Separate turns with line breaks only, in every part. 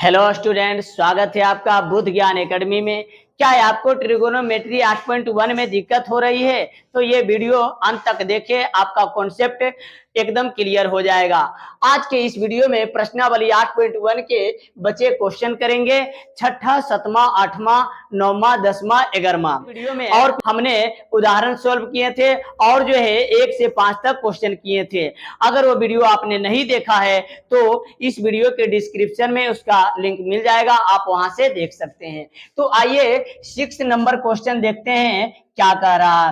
Hello student, स्वागत है आपका बुद्ध ज्ञान एकेडमी में। क्या है आपको ट्रिगोनोमेट्री 8.1 में दिक्कत हो रही है तो ये वीडियो अंत तक देखिए, आपका कॉन्सेप्ट एकदम क्लियर हो जाएगा। आज के इस वीडियो में प्रश्नावली 8.1 के बच्चे क्वेश्चन करेंगे, छठा, सतवां, आठवां, नौवां, 10वां, 11वां वीडियो में। और हमने उदाहरण सॉल्व किए थे और जो है 1 से 5 तक क्वेश्चन किए थे। अगर वो वीडियो आपने नहीं देखा है तो इस वीडियो के डिस्क्रिप्शन में उसका लिंक मिल जाएगा, आप वहां से देख सकते हैं। तो आइए 6 नंबर क्वेश्चन देखते हैं क्या कह रहा।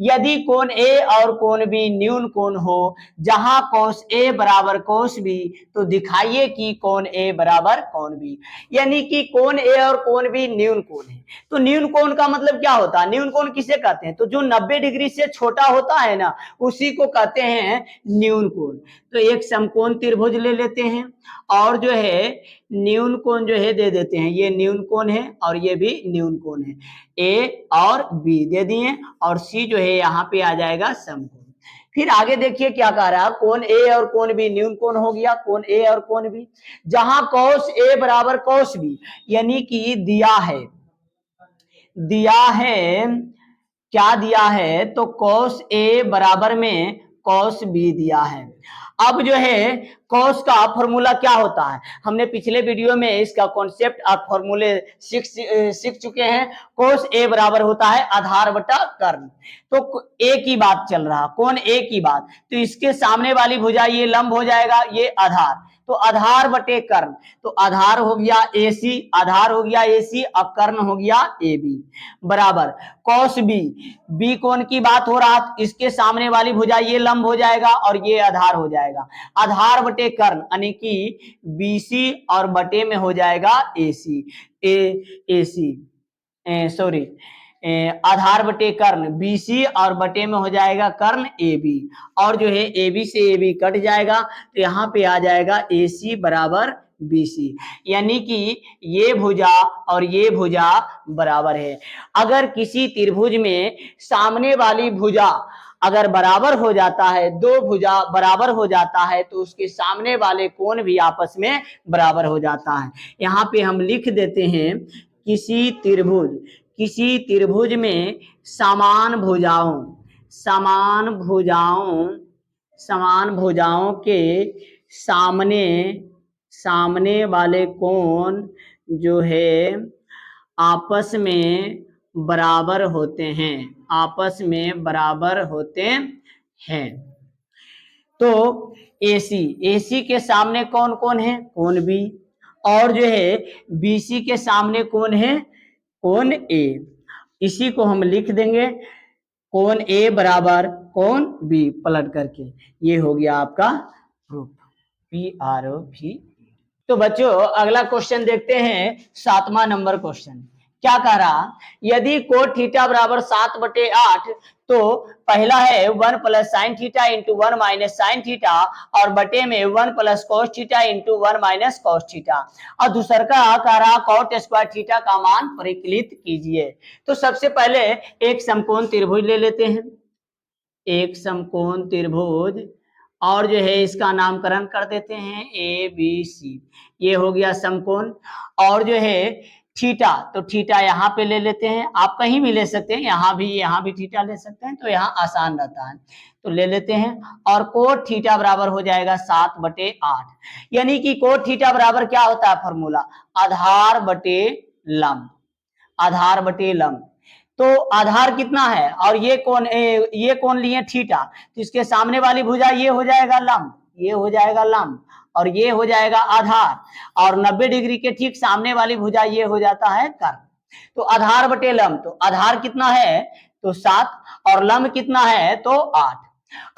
यदि कोण ए और कोण बी न्यून कोण हो जहां cos ए बराबर cos बी तो दिखाइए कि कोण ए बराबर कोण बी। यानी कि कोण ए और कोण बी न्यून कोण है। तो न्यून कोण का मतलब क्या होता है? न्यून कोण किसे कहते हैं? तो जो 90 डिग्री से छोटा होता है ना, उसी को कहते हैं न्यून कोण। तो एक समकोण त्रिभुज ले लेते हैं और जो है न्यून कोण जो है दे देते हैं। ये न्यून कोण है और ये भी न्यून कोण है। ए और बी दे दिए और सी जो है यहाँ पे आ जाएगा समकोण। फिर आगे देखिए क्या कह रहा है, कोण ए और कोण बी न्यून कोण हो गया, कोण ए और कोण बी जहां cos ए बराबर cos बी, यानी कि दिया है क्या दिया है? तो cos ए बराबर में cos बी दिया है। अब जो है cos का फॉर्मूला क्या होता है, हमने पिछले वीडियो में इसका कॉन्सेप्ट और फॉर्मूले सीख चुके हैं। cos ए बराबर होता है आधार बटा कर्ण। तो ए की बात चल रहा, कौन ए की बात, तो इसके सामने वाली भुजा ये लंब हो जाएगा, ये आधार, तो आधार बटे कर्ण। तो आधार हो गया AC, आधार हो गया AC और कर्ण हो गया AB बराबर cos B। B कोण की बात हो रहा, इसके सामने वाली भुजा ये लंब हो जाएगा और ये आधार हो जाएगा। आधार बटे कर्ण यानी कि BC और बटे में हो जाएगा AC। सॉरी, आधार बटे कर्ण BC और बटे में हो जाएगा कर्ण AB। और जो है AB से AB कट जाएगा तो यहाँ पे आ जाएगा AC बराबर BC। यानी कि ये भुजा और ये भुजा बराबर है। अगर किसी त्रिभुज में सामने वाली भुजा अगर बराबर हो जाता है, दो भुजा बराबर हो जाता है, तो उसके सामने वाले कोण भी आपस में बराबर हो जाता है। यहाँ पे हम लिख देते हैं, किसी त्रिभुज में समान भुजाओं के सामने वाले कोण जो है आपस में बराबर होते हैं। तो AC के सामने कौन कौन है? कोण B। और जो है BC के सामने कौन है? कोण A। इसी को हम लिख देंगे, कोण A बराबर कोण B पलट करके। ये हो गया आपका प्रूफ, PROV। तो बच्चों अगला क्वेश्चन देखते हैं, 7वां नंबर क्वेश्चन। क्या कह रहा, यदि कोट थीटा बराबर 7/8 तो पहला है 1 plus sine theta into 1 minus sine theta और बटे में 1 plus cos theta into 1 minus cos theta, और दूसरा का कह रहा कॉट स्क्वायर थीटा का मान परिकलित कीजिए। तो सबसे पहले एक समकोण त्रिभुज ले लेते हैं, एक समकोण त्रिभुज और जो है इसका नामकरण कर देते हैं ABC। ये हो गया समकोण। और जो है थीटा, तो थीटा यहाँ पे ले लेते हैं, आप कहीं भी ले सकते हैं, यहाँ भी थीटा ले सकते हैं, तो यहाँ आसान रहता है, तो ले लेते हैं। और कोट थीटा बराबर हो जाएगा 7/8। यानी कि कोट थीटा बराबर क्या होता है फॉर्मूला? आधार बटे लंब। तो आधार कितना है और ये कौन लिए थीटा, तो इसके सामने वाली भुजा ये हो जाएगा लंब, और ये हो जाएगा आधार, और 90 डिग्री के ठीक सामने वाली भुजा ये हो जाता है कर्ण। तो आधार बटे लंब, तो आधार कितना है तो 7 और लंब कितना है तो 8।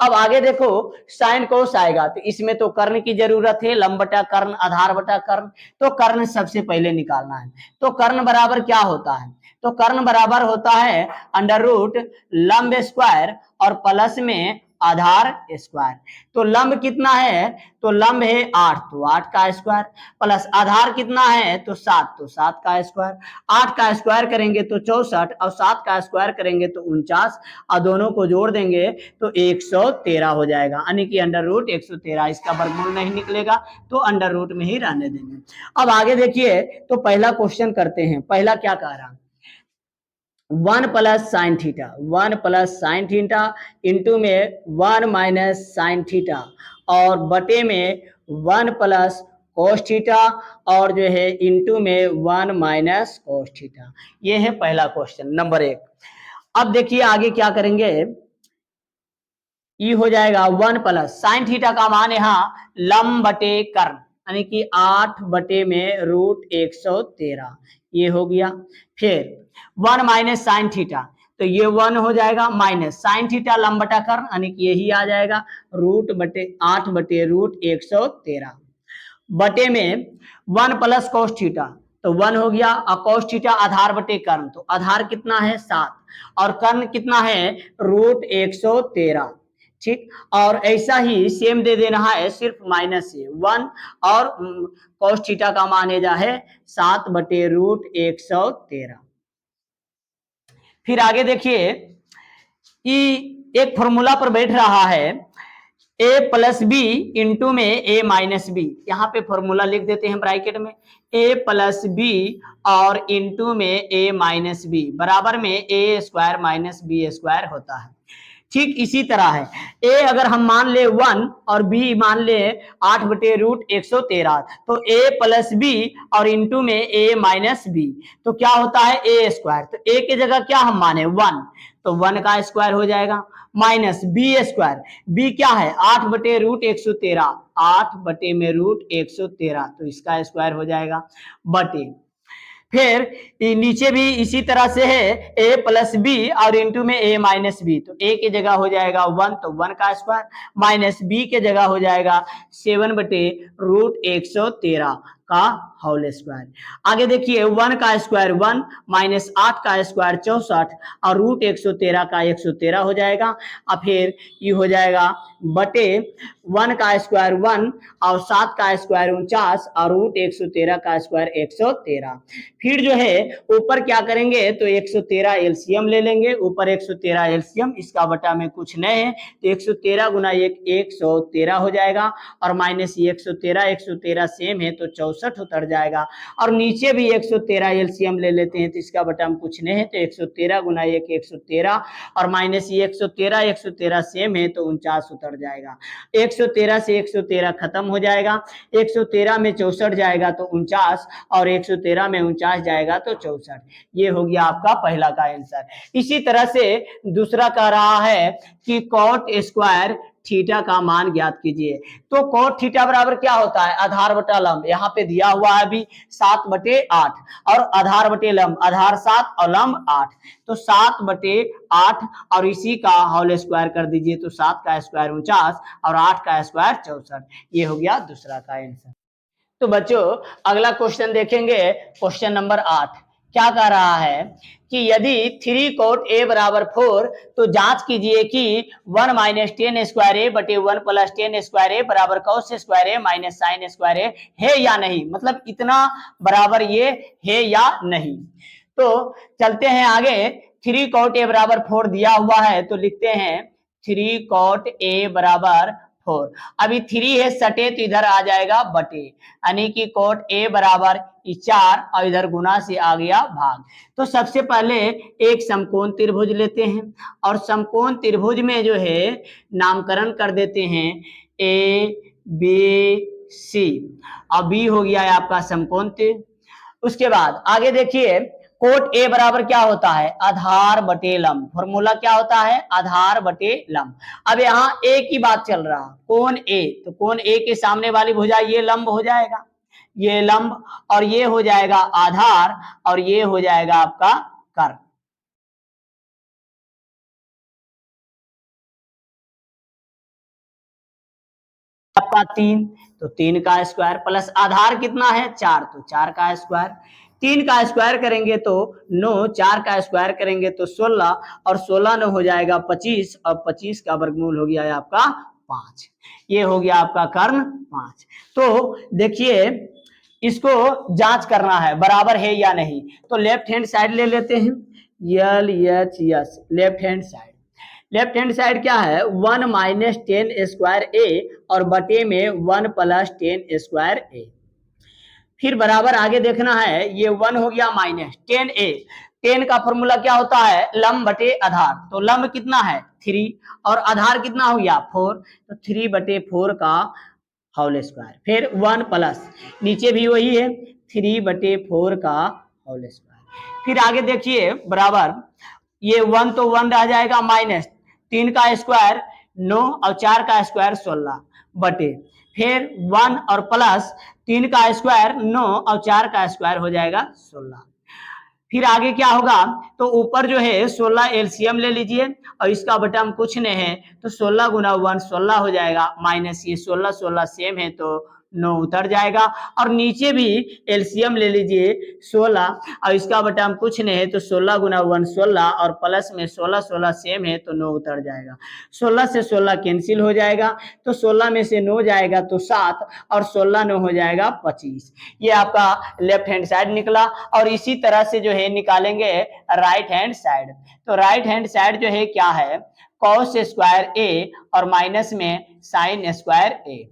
अब आगे देखो साइन कोस आएगा, तो इसमें तो कर्ण की जरूरत है, लंब बटा कर्ण, आधार बटा कर्ण, तो कर्ण सबसे पहले निकालना है। तो कर्ण बराबर क्या होता है? तो कर्ण बराबर होता है अंडर रूट लंब स्क्वायर और प्लस में आधार स्क्वायर। तो लंब कितना है, तो लंब है 8, तो 8 का स्क्वायर, प्लस आधार कितना है तो 7, तो 7 का स्क्वायर। 8 का स्क्वायर करेंगे तो 64 और 7 का स्क्वायर करेंगे तो 49 और दोनों को जोड़ देंगे तो 113 हो जाएगा, यानी कि अंडर रूट 113। इसका वर्गमूल नहीं निकलेगा तो अंडर रूट में ही रहने देंगे। अब आगे देखिए, तो पहला क्वेश्चन करते हैं। पहला क्या कह रहा, 1 plus sine theta, 1 plus sine theta into में 1 माइनस साइन थीटा और बटे में 1 प्लस कोस थीटा और जो है इंटू में 1 माइनस कोस थीटा। ये है पहला क्वेश्चन नंबर 1। अब देखिए आगे क्या करेंगे, ये हो जाएगा 1 प्लस साइन थीटा का मान यहाँ लंब बटे कर्ण, यानी कि 8 बटे में रूट 113, ये हो गया। फिर 1 माइनस साइन थीटा, तो ये 1 हो जाएगा, माइनस साइन थीटा लंब बटा कर्ण, यानी कि यही आ जाएगा रूट बटे 8 बटे रूट 113 बटे में 1 प्लस कोस थीटा, तो 1 हो गया, और कोस थीटा आधार बटे कर्ण, तो आधार कितना है 7 और कर्ण कितना है रूट 113। ठीक, और ऐसा ही सेम दे देना है, सिर्फ माइनस से 1 और कोस थीटा का मान है 7 बटे रूट 113। फिर आगे देखिए कि एक फॉर्मूला पर बैठ रहा है ए प्लस बी इंटू में ए माइनस बी, यहाँ पे फॉर्मूला लिख देते हैं ब्रैकेट में, ए प्लस बी और इंटू में ए माइनस बी बराबर में ए स्क्वायर माइनस बी स्क्वायर होता है। ठीक इसी तरह है, ए अगर हम मान ले 1 और बी मान ले 8 बटे रूट 113, तो ए प्लस बी और इंटू में ए माइनस बी, तो क्या होता है ए स्क्वायर, तो ए की जगह क्या हम माने 1, तो 1 का स्क्वायर हो जाएगा, माइनस बी स्क्वायर, बी क्या है 8 बटे रूट 113, 8 बटे में रूट 113, तो इसका स्क्वायर हो जाएगा बटे। फिर नीचे भी इसी तरह से है, ए प्लस बी और इंटू में ए माइनस बी, तो ए की जगह हो जाएगा 1, तो 1 का स्क्वायर, माइनस बी के जगह हो जाएगा 7 बटे रूट 113 का होल स्क्वायर। आगे देखिए 1 का स्क्वायर 1, माइनस 8 का स्क्वायर 64 और रूट 113 का 113 हो जाएगा, और फिर ये हो जाएगा बटे 1 का स्क्वायर 1 और 7 का स्क्वायर 49 और रूट 113 का स्क्वायर 113। फिर जो है ऊपर क्या करेंगे, तो 113 एलसीएम ले लेंगे, ऊपर 113 एलसीएम, इसका बटा में कुछ नहीं है, तो 113 गुना 1 113 हो जाएगा, और माइनस 113 सेम है तो 64 उतर जाएगा, और नीचे भी 113 एलसीएम ले लेते हैं, तो इसका बटा में कुछ नहीं है, तो 113 गुना 1 113 और माइनस 113 सेम है तो 49 उतर जाएगा। 113 से 113 खत्म हो जाएगा, 113 में 64 जाएगा तो 49 और 113 में 49 जाएगा तो 64। ये हो गया आपका पहला का आंसर। इसी तरह से दूसरा कह रहा है कि कॉट स्क्वायर थीटा का मान ज्ञात कीजिए, तो कॉट थीटा बराबर क्या होता है आधार बटा लंब, यहाँ पे दिया हुआ है अभी 7 बटे 8 और आधार बटे लंब, आधार 7 और लंब 8, तो 7 बटे 8 और इसी का होल स्क्वायर कर दीजिए, तो 7 का स्क्वायर 49 और 8 का स्क्वायर 64। ये हो गया दूसरा का आंसर। तो बच्चों अगला क्वेश्चन देखेंगे, क्वेश्चन नंबर 8 क्या कह रहा है कि यदि 3 कोट ए बराबर 4, तो जांच कीजिए कि 1 माइनस 10 स्क्वायर ए बटे 1 प्लस 10 स्क्वायर ए बराबर कॉस स्क्वायर ए माइनस साइन स्क्वायर ए है या नहीं, मतलब इतना बराबर ये है या नहीं। तो चलते हैं आगे, 3 कोट ए बराबर 4 दिया हुआ है, तो लिखते हैं 3 कोट ए बराबर 4, अभी 3 है सटे तो इधर आ जाएगा बटे, यानी कि कोट ए बराबर 4 और इधर गुना से आ गया भाग। तो सबसे पहले एक समकोण त्रिभुज लेते हैं और समकोण त्रिभुज में जो है नामकरण कर देते हैं ए बी सी, और बी हो गया है आपका समकोण त्रिभुज। उसके बाद आगे देखिए कोट ए बराबर क्या होता है आधार बटे लंब, फॉर्मूला क्या होता है आधार बटे लंब। अब यहाँ ए की बात चल रहा, कोण ए, तो कोण ए के सामने वाली भुजा ये लंब हो जाएगा, ये लंब, और ये हो जाएगा आधार और ये हो जाएगा आपका कर्ण। आपका 3, तो 3 का स्क्वायर प्लस आधार कितना है 4, तो 4 का स्क्वायर, 3 का स्क्वायर करेंगे तो 9, 4 का स्क्वायर करेंगे तो 16 और 16 9 हो जाएगा 25 और 25 का वर्गमूल हो गया आपका 5। ये हो गया आपका कर्ण 5। तो देखिए इसको जांच करना है बराबर है या नहीं, तो लेफ्ट हैंड साइड ले लेते हैं, LHS left hand side. Left hand side क्या है, 1 माइनस 10 स्क्वायर ए और बटे में 1 प्लस 10 स्क्वायर ए। फिर बराबर आगे देखना है, ये 1 हो गया माइनस 10 ए। 10 का फॉर्मूला क्या होता है, लंब बटे आधार। तो लंब कितना है 3 और आधार कितना हो गया 4, तो 3 बटे 4 का होल स्क्वायर। फिर 1 प्लस नीचे भी वही है 3 बटे 4 का होल स्क्वायर। फिर आगे देखिए बराबर, ये 1 तो 1 रह जाएगा माइनस 3 का स्क्वायर 9 और 4 का स्क्वायर 16 बटे फिर 1 और प्लस 3 का स्क्वायर 9 और 4 का स्क्वायर हो जाएगा 16। फिर आगे क्या होगा, तो ऊपर जो है 16 एलसीएम ले लीजिए और इसका बटन कुछ नहीं है तो 16 गुना 1 16 हो जाएगा, माइनस ये 16 16 सेम है तो 9 उतर जाएगा। और नीचे भी एलसीएम ले लीजिए 16 और इसका बटन कुछ नहीं है तो 16 गुना 1 16 और प्लस में 16 16 सेम है तो 9 उतर जाएगा। 16 से 16 कैंसिल हो जाएगा तो 16 में से 9 जाएगा तो 7 और 16 9 हो जाएगा 25। ये आपका लेफ्ट हैंड साइड निकला। और इसी तरह से जो है निकालेंगे राइट हैंड साइड। तो राइट हैंड साइड जो है क्या है, कॉस स्क्वायर ए और माइनस में साइन स्क्वायर ए।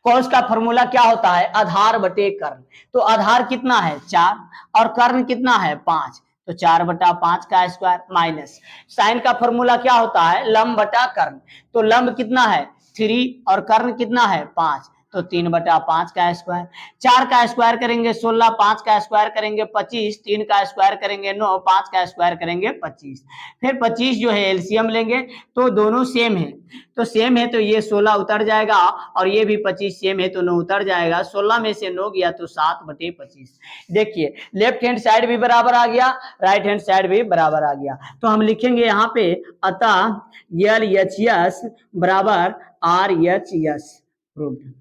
कॉस का फॉर्मूला क्या होता है, आधार बटे कर्ण। तो आधार कितना है 4 और कर्ण कितना है 5, तो 4 बटा 5 का स्क्वायर माइनस साइन का फॉर्मूला क्या होता है लंब बटा कर्ण। तो लंब कितना है 3 और कर्ण कितना है 5, तो 3 बटा 5 का स्क्वायर। 4 का स्क्वायर करेंगे 16, 5 का स्क्वायर करेंगे 25, 3 का स्क्वायर करेंगे 9, 5 का स्क्वायर करेंगे 25। फिर 25 जो है एलसीएम लेंगे तो दोनों सेम है, तो सेम है तो ये 16 उतर जाएगा और ये भी 25 सेम है तो 9 उतर जाएगा। 16 में से 9 गया तो 7 बटे 25। देखिए लेफ्ट हैंड साइड भी बराबर आ गया, राइट हैंड साइड भी बराबर आ गया। तो हम लिखेंगे यहाँ पे अतः LHS बराबर RHS प्रूव्ड है।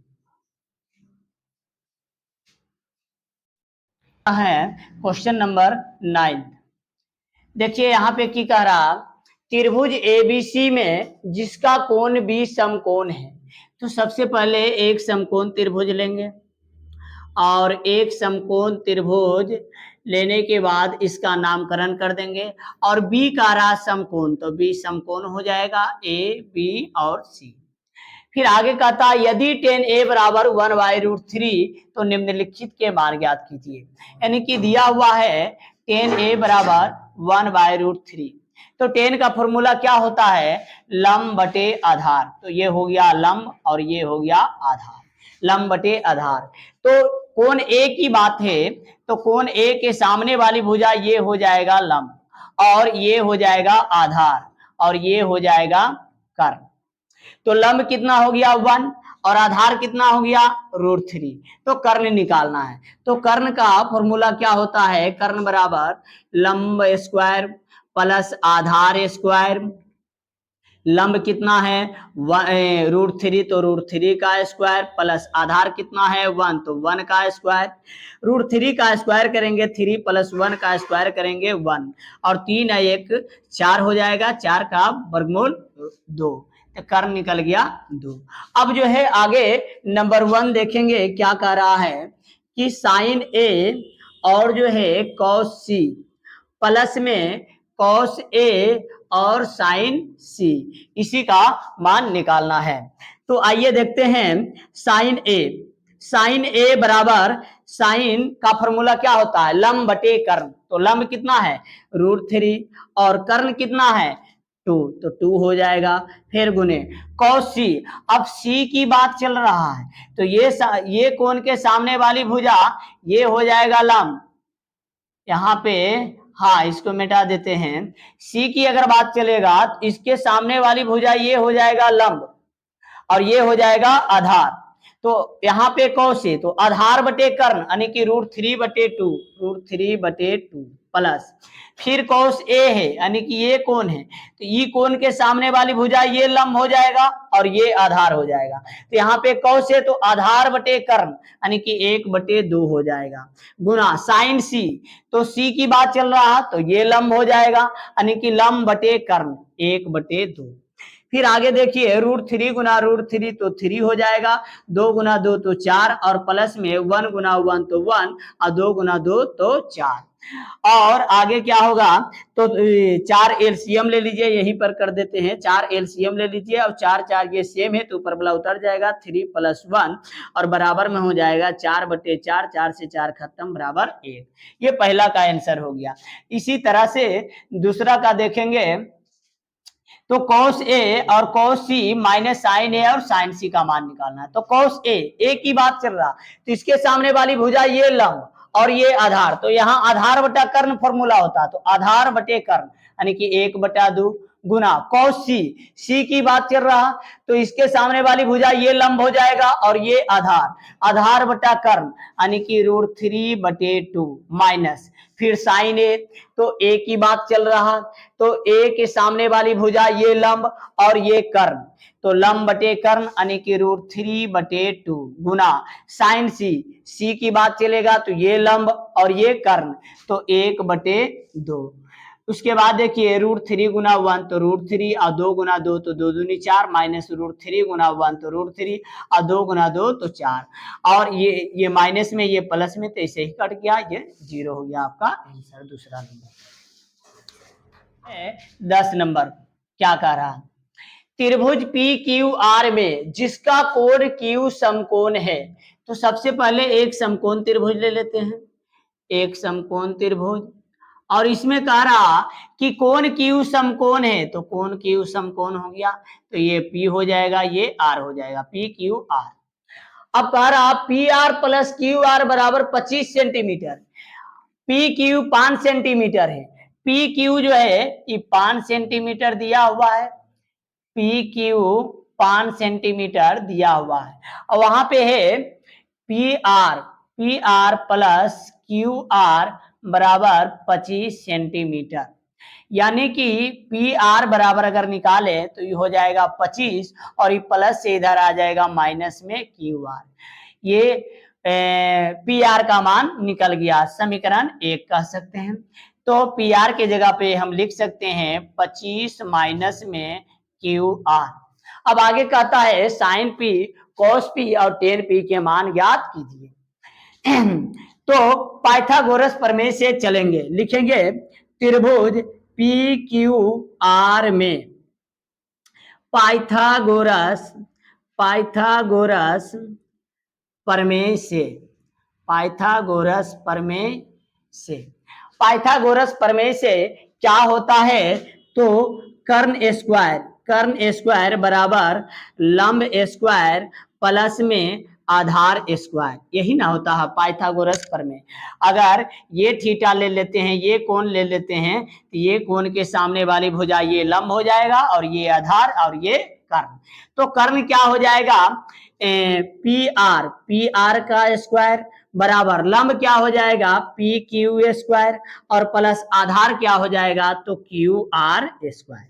क्वेश्चन नंबर 9 देखिए यहाँ पे की कह रहा, त्रिभुज एबीसी में जिसका कोण बी समकोण है। तो सबसे पहले एक समकोण त्रिभुज लेंगे और एक समकोण त्रिभुज लेने के बाद इसका नामकरण कर देंगे और बी का रहा समकोण, तो बी समकोण हो जाएगा ए बी और सी। फिर आगे कहता यदि tan a बराबर 1/√3 तो निम्नलिखित के मान ज्ञात कीजिए। यानी कि दिया हुआ है tan a बराबर 1/√3, तो tan का फॉर्मूला क्या होता है लंब बटे आधार। तो ये हो गया लंब और ये हो गया आधार, लंब बटे आधार। तो कोण A की बात है तो कोण A के सामने वाली भुजा ये हो जाएगा लंब और ये हो जाएगा आधार और ये हो जाएगा कर्ण। तो लंब कितना हो गया 1 और आधार कितना हो गया √3। तो कर्ण निकालना है। तो कर्ण का फॉर्मूला क्या होता है, कर्ण बराबर लंब स्क्वायर प्लस आधार स्क्वायर। लंब कितना है √3 तो √3 का स्क्वायर प्लस आधार कितना है 1 तो 1 का स्क्वायर। √3 का स्क्वायर करेंगे 3 प्लस 1 का स्क्वायर करेंगे 1 और 3 1 4 हो जाएगा, 4 का वर्गमूल 2, तो कर्ण निकल गया 2। अब जो है आगे नंबर 1 देखेंगे क्या कह रहा है कि साइन ए और जो है कॉस सी प्लस में कॉस ए और साइन सी, इसी का मान निकालना है। तो आइए देखते हैं साइन ए बराबर साइन का फॉर्मूला क्या होता है लंब बटे कर्ण। तो लंब कितना है √3 और कर्ण कितना है 2, तो 2 हो जाएगा। फिर गुने कॉस सी, अब सी की बात चल रहा है तो ये कोण के सामने वाली भुजा ये हो जाएगा लंब। यहाँ पे हाँ इसको मिटा देते हैं, सी की अगर बात चलेगा तो इसके सामने वाली भुजा ये हो जाएगा लंब और ये हो जाएगा आधार। तो यहाँ पे कौन से, तो आधार बटे कर्ण यानी कि √3/2, √3/2 प्लस फिर cos A है यानी कि ये कोण है, तो ई कोण के सामने वाली भुजा ये लंब हो जाएगा और ये आधार हो जाएगा। तो यहाँ पे cos है तो आधार बटे कर्ण यानी कि 1/2 हो जाएगा, गुना sin C, तो C की बात चल रहा तो ये लंब हो जाएगा यानी कि लंब बटे कर्ण 1/2। फिर आगे देखिए √3 गुना √3 तो 3 हो जाएगा, 2 गुना 2 तो 4 और प्लस में 1 गुना 1 तो 1 और 2 गुना 2 तो 4। और आगे क्या होगा तो 4 एलसीएम ले लीजिए, यहीं पर कर देते हैं, 4 एलसीएम ले लीजिए और 4 4 ये सेम है तो ऊपर वाला उतर जाएगा, 3 + 1 और बराबर में हो जाएगा 4/4, 4 से 4 खत्म बराबर 1। ये पहला का आंसर हो गया। इसी तरह से दूसरा का देखेंगे तो cos A और cos C minus sin A और sin C का मान निकालना है। तो cos A की बात चल रहा तो इसके सामने वाली भुजा ये लंब और ये आधार, तो यहाँ आधार बटा कर्ण फॉर्मूला होता, तो आधार बटे कर्ण यानी कि 1/2 गुना cos C की बात चल रहा तो इसके सामने वाली भुजा ये लंब हो जाएगा और ये आधार बटा कर्ण यानी कि √3/2 माइनस फिर sin A, तो A की बात चल रहा तो A के सामने वाली भुजा ये लंब और ये कर्ण, तो लंब बटे कर्ण यानी कि √3/2 गुना sin C की बात चलेगा तो ये लंब और ये कर्ण तो 1/2। उसके बाद देखिए √3 गुना 1 तो √3 और 2 गुना 2 तो 2 दूनी 4 माइनस √3 गुना 1 तो √3 और 2 गुना 2 तो 4 और ये माइनस में ये प्लस में तो ऐसे ही कट गया, ये 0 हो गया आपका आंसर दूसरा नंबर। 10 नंबर क्या कह रहा, त्रिभुज PQR में जिसका कोण Q समकोण है, तो सबसे पहले एक समकोण त्रिभुज ले लेते हैं, एक समकोण त्रिभुज और इसमें कह रहा कि कोण Q समकोण है, तो कोण Q समकोण हो गया तो ये P हो जाएगा, ये R हो जाएगा, PQR। अब कह रहा PR + QR बराबर 25 सेंटीमीटर, PQ 5 सेंटीमीटर है, PQ जो है ये 5 सेंटीमीटर दिया हुआ है, PQ 5 सेंटीमीटर दिया हुआ है और वहां पे है PR + QR बराबर 25 सेंटीमीटर, यानी कि PR बराबर अगर निकाले तो ये हो जाएगा 25 और ये प्लस से इधर आ जाएगा माइनस में QR, ये PR का मान निकल गया, समीकरण 1 कह सकते हैं। तो PR के जगह पे हम लिख सकते हैं 25 माइनस में QR। अब आगे कहता है sin P, cos P और tan P के मान ज्ञात कीजिए। तो पाइथागोरस प्रमेय से चलेंगे, लिखेंगे त्रिभुज PQR में पाइथागोरस प्रमेय से, पाइथागोरस प्रमेय से क्या होता है तो कर्ण स्क्वायर बराबर लंब स्क्वायर प्लस में आधार स्क्वायर, यही ना होता है पाइथागोरस प्रमेय। अगर ये थीटा ले लेते हैं, ये कोण ले लेते हैं, तो ये कोण के सामने वाली भुजा ये लंब हो जाएगा और ये आधार और ये कर्ण, तो कर्ण क्या हो जाएगा PR का स्क्वायर बराबर लंब क्या हो जाएगा PQ स्क्वायर और प्लस आधार क्या हो जाएगा तो QR स्क्वायर।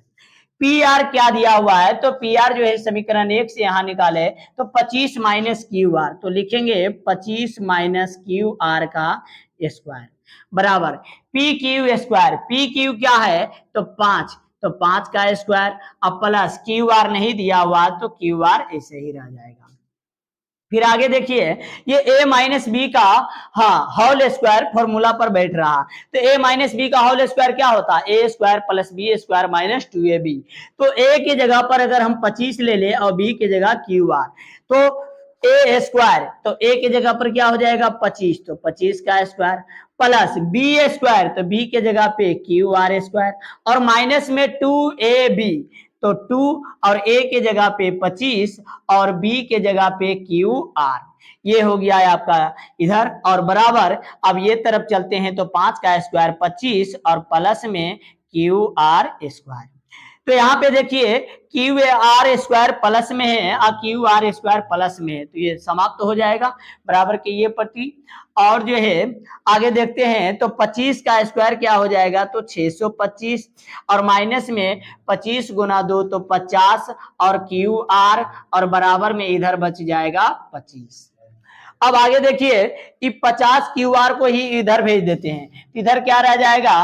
PR क्या दिया हुआ है तो PR जो है समीकरण 1 से यहां निकाले तो 25 माइनस QR, तो लिखेंगे 25 माइनस QR का स्क्वायर बराबर PQ स्क्वायर, PQ क्या है तो 5, तो 5 का स्क्वायर अब प्लस QR नहीं दिया हुआ तो QR ऐसे ही रह जाएगा। फिर आगे देखिए ये a - b का होल स्क्वायर फॉर्मूला पर बैठ रहा, तो a - b का होल स्क्वायर क्या होता है a² + b² - 2ab, तो a की जगह पर अगर हम 25 ले ले और b की जगह QR, तो a² तो a की जगह पर क्या हो जाएगा 25, तो 25 का स्क्वायर प्लस b² तो b की जगह पे QR² और माइनस में 2ab, तो 2 और a के जगह पे 25 और b के जगह पे QR, ये हो गया है आपका इधर और बराबर। अब ये तरफ चलते हैं तो 5 का स्क्वायर 25 और प्लस में QR स्क्वायर, तो यहाँ पे देखिए क्यू आर स्क्वायर प्लस में है और क्यू आर स्क्वायर प्लस में है, तो ये समाप्त हो जाएगा बराबर के ये पट्टी। और जो है आगे देखते हैं तो 25 का स्क्वायर क्या हो जाएगा, तो 625 और माइनस में 25 गुना 2 तो 50 और क्यू आर और बराबर में इधर बच जाएगा 25। अब आगे देखिए कि 50 क्यू आर को ही इधर भेज देते हैं, इधर क्या रह जाएगा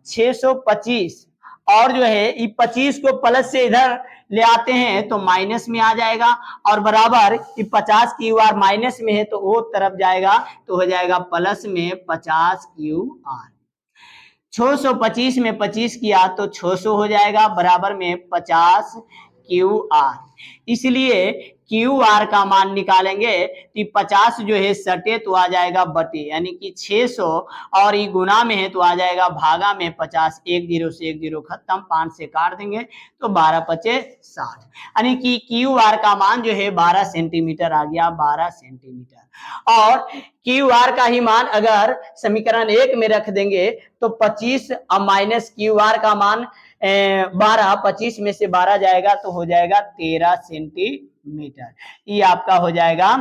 625 और जो है ये 25 को प्लस से इधर ले आते हैं तो माइनस में आ जाएगा और बराबर ये 50 क्यू आर माइनस में है तो वो तरफ जाएगा तो हो जाएगा प्लस में 50 क्यू आर। 625 में 25 किया तो 600 हो जाएगा बराबर में 50 क्यू आर। इसलिए क्यू आर का मान निकालेंगे तो 50 जो है सटे तो आ जाएगा बटे, यानी कि 600 और ये गुना में है तो आ जाएगा भागा में 50। 1 0 से 1 0 खत्म, 5 से काट देंगे तो 12 पचे 60, यानी कि क्यू आर का मान जो है 12 सेंटीमीटर आ गया, 12 सेंटीमीटर। और क्यू आर का ही मान अगर समीकरण 1 में रख देंगे तो 25 और माइनस क्यू आर का मान 12, 25 में से 12 जाएगा तो हो जाएगा 13 सेंटीमीटर। ये आपका हो जाएगा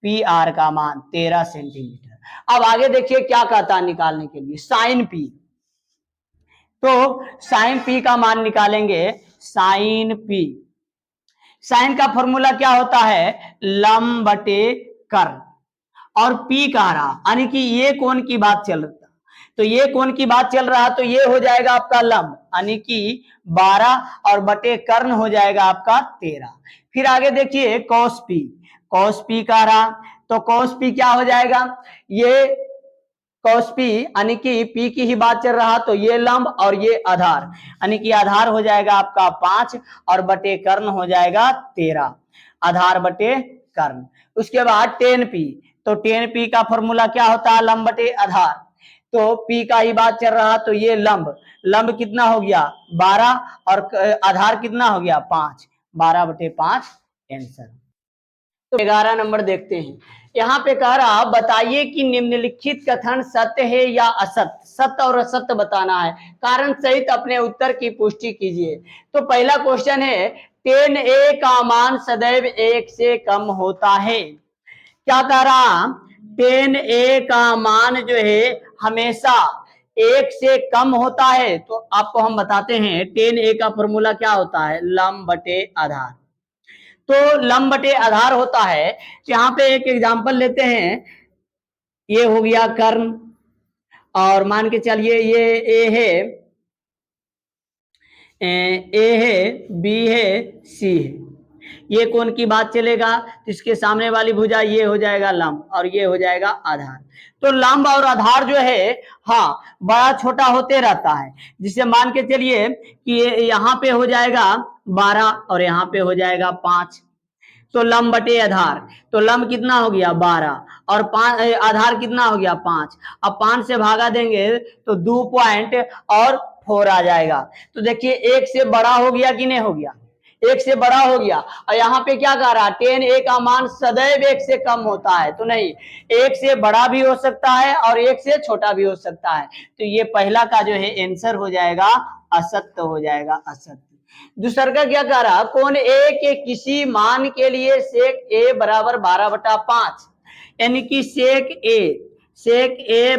पी आर का मान 13 सेंटीमीटर। अब आगे देखिए क्या कहता है निकालने के लिए, साइन पी। तो साइन पी का मान निकालेंगे, साइन पी, साइन का फॉर्मूला क्या होता है लंब बटे कर्ण और पी कह रहा, यानी कि ये कोण की बात चल रहा, तो ये कोण की बात चल रहा तो ये हो जाएगा आपका लंब, यानी कि 12 और बटे कर्ण हो जाएगा आपका 13। फिर आगे देखिए कॉस पी, कॉस पी कह रहा तो कॉस पी क्या हो जाएगा, ये कॉस पी यानी कि पी की ही बात चल रहा तो ये लंब और ये आधार, यानी कि आधार हो जाएगा आपका 5 और बटे कर्ण हो जाएगा 13, आधार बटे कर्ण। उसके बाद टेन पी, तो टेन पी का फॉर्मूला क्या होता है लंब बटे आधार, तो पी का ही बात चल रहा तो ये लंब, लंब कितना हो गया 12 और आधार कितना हो गया 5, 12 बटे 5 आंसर। तो 11 नंबर देखते हैं, यहाँ पे कह रहा बताइए कि निम्नलिखित कथन सत्य है या असत्य, सत्य और असत्य बताना है, कारण सहित अपने उत्तर की पुष्टि कीजिए। तो पहला क्वेश्चन है 10a का मान सदैव 1 से कम होता है। क्या कह रहा 10a का मान जो है हमेशा 1 से कम होता है, तो आपको हम बताते हैं 10a का फॉर्मूला क्या होता है लंब बटे आधार। तो लंब बटे आधार होता है, यहाँ पे एक एग्जांपल लेते हैं, ये हो गया कर्ण और मान के चलिए ये ए है, ए है, बी है, सी है, ये कोण की बात चलेगा तो इसके सामने वाली भुजा ये हो जाएगा लंब और ये हो जाएगा आधार। तो लंब और आधार जो है हाँ बड़ा छोटा होते रहता है, जिसे मान के चलिए कि यहाँ पे हो जाएगा 12 और यहाँ पे हो जाएगा 5, तो लंब बटे आधार, तो लंब कितना हो गया 12 और 5 आधार कितना हो गया 5, अब 5 से भागा देंगे तो 2 पॉइंट और 4 आ जाएगा। तो देखिए 1 से बड़ा हो गया कि नहीं हो गया, 1 से बड़ा हो गया। और यहाँ पे क्या कह रहा 10a का मान सदैव 1 से कम होता है, तो नहीं 1 से बड़ा भी हो सकता है और 1 से छोटा भी हो सकता है, तो ये पहला का जो है आंसर हो जाएगा असत्य, हो जाएगा असत्य। दूसरा का क्या कह रहा कोण ए के किसी मान के लिए सेक ए बराबर 12/5, यानी कि सेक ए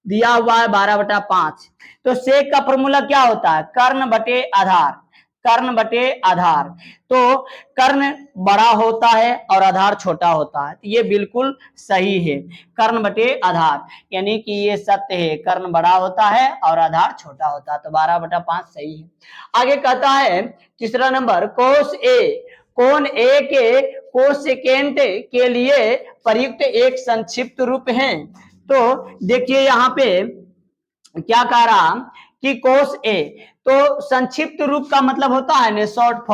दिया हुआ है 12/5, तो सेक का फॉर्मूला क्या होता है कर्ण बटे आधार, कर्ण बटे आधार, तो कर्ण बड़ा होता है और आधार छोटा होता है, तो ये बिल्कुल सही है कर्ण बटे आधार, यानी कि ये सत्य है कर्ण बड़ा होता है और आधार छोटा होता है, तो 12/5 सही है। आगे कहता है तीसरा नंबर कोस ए, कोण ए के कोसेकेंट के लिए प्रयुक्त एक संक्षिप्त रूप है। तो देखिए यहाँ पे क्या कह रहा कि कोस ए, तो संक्षिप्त रूप का मतलब होता है ना शॉर्ट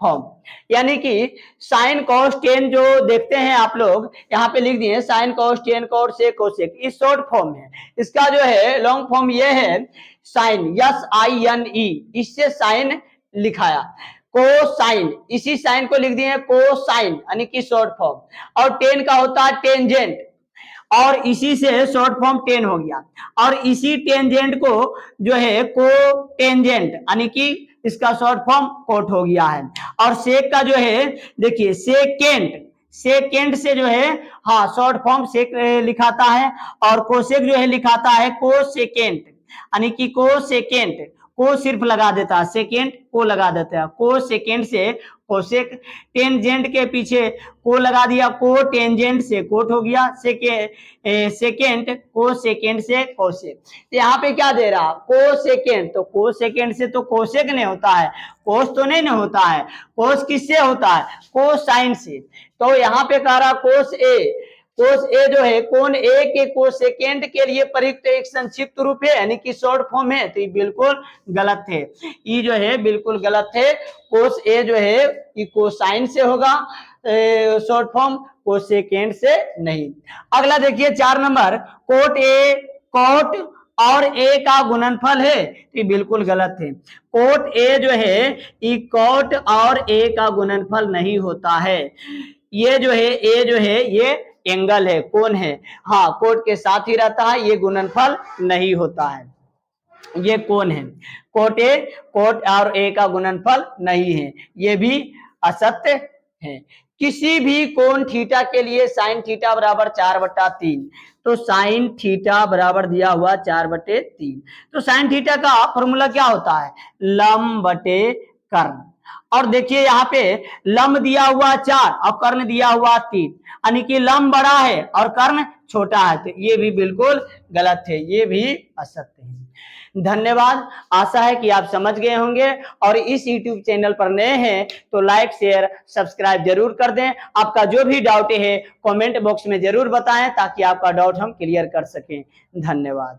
फॉर्म, यानी कि साइन कॉस टेन जो देखते हैं आप लोग यहाँ पे लिख दिए sine cos tan cos sec cosec, इस शॉर्ट फॉर्म है। इसका जो है लॉन्ग फॉर्म ये है साइन SINE, इससे साइन लिखाया, कोसाइन इसी साइन को लिख दिए कोसाइन यानी कि शॉर्ट फॉर्म, और टेन का होता है टेंजेंट और इसी से शॉर्ट फॉर्म 10 हो गया, और इसी टेंजेंट को जो है को टेंजेंट यानी कि इसका शॉर्ट फॉर्म कोट हो गया है। और सेक का जो है देखिए सेकेंड, सेकेंड से जो है हाँ शॉर्ट फॉर्म सेक लिखाता है, और कोसेक जो है लिखाता है को सेकेंड, यानी कि को सेकेंड, को सिर्फ लगा देता है, सेकेंड को लगा देता है, को सेकेंड से कोसेक, टेंजेंट के पीछे को लगा दिया, को टेंजेंट से कोट हो गया, सेकेंड को सेकेंड से कोसेक। तो यहाँ पे क्या दे रहा को सेकेंड, तो को सेकेंड से तो कोसेक नहीं होता है, कोस तो नहीं ना होता है, कोस किससे होता है कोसाइन से। तो यहाँ पे कह रहा कोस ए, कोस ए जो है कोण ए के कोसेकेंड के लिए प्रयुक्त एक संक्षिप्त रूप है, यानी कि शॉर्ट फॉर्म है, तो ये बिल्कुल गलत है, ये जो है बिल्कुल गलत है। कोस ए जो है ये कोसाइन से होगा शॉर्ट फॉर्म, कोसेकेंड से नहीं। अगला देखिए 4 नंबर, कोट ए कोट और ए का गुणनफल है, ये बिल्कुल गलत है। कोट ए जो है ये कोट और ए का गुणनफल नहीं होता है, ये जो है ए जो है ये एंगल है, कोण है, हाँ कोट के साथ ही रहता है, ये गुणनफल नहीं होता है, ये कोण है। कोट ए कोट और ए का गुणनफल नहीं है, ये भी असत्य है। किसी भी कोण थीटा के लिए साइन थीटा बराबर 4/3, तो साइन थीटा बराबर दिया हुआ 4/3, तो साइन थीटा का फॉर्मूला क्या होता है लंब बटे कर्ण। और देखिए यहाँ पे लंब दिया हुआ 4 और कर्ण दिया हुआ 3, यानी कि लंब बड़ा है और कर्ण छोटा है, तो ये भी बिल्कुल गलत है, ये भी असत्य है। धन्यवाद, आशा है कि आप समझ गए होंगे, और इस YouTube चैनल पर नए हैं तो लाइक शेयर सब्सक्राइब जरूर कर दें। आपका जो भी डाउट है कमेंट बॉक्स में जरूर बताएं, ताकि आपका डाउट हम क्लियर कर सकें। धन्यवाद।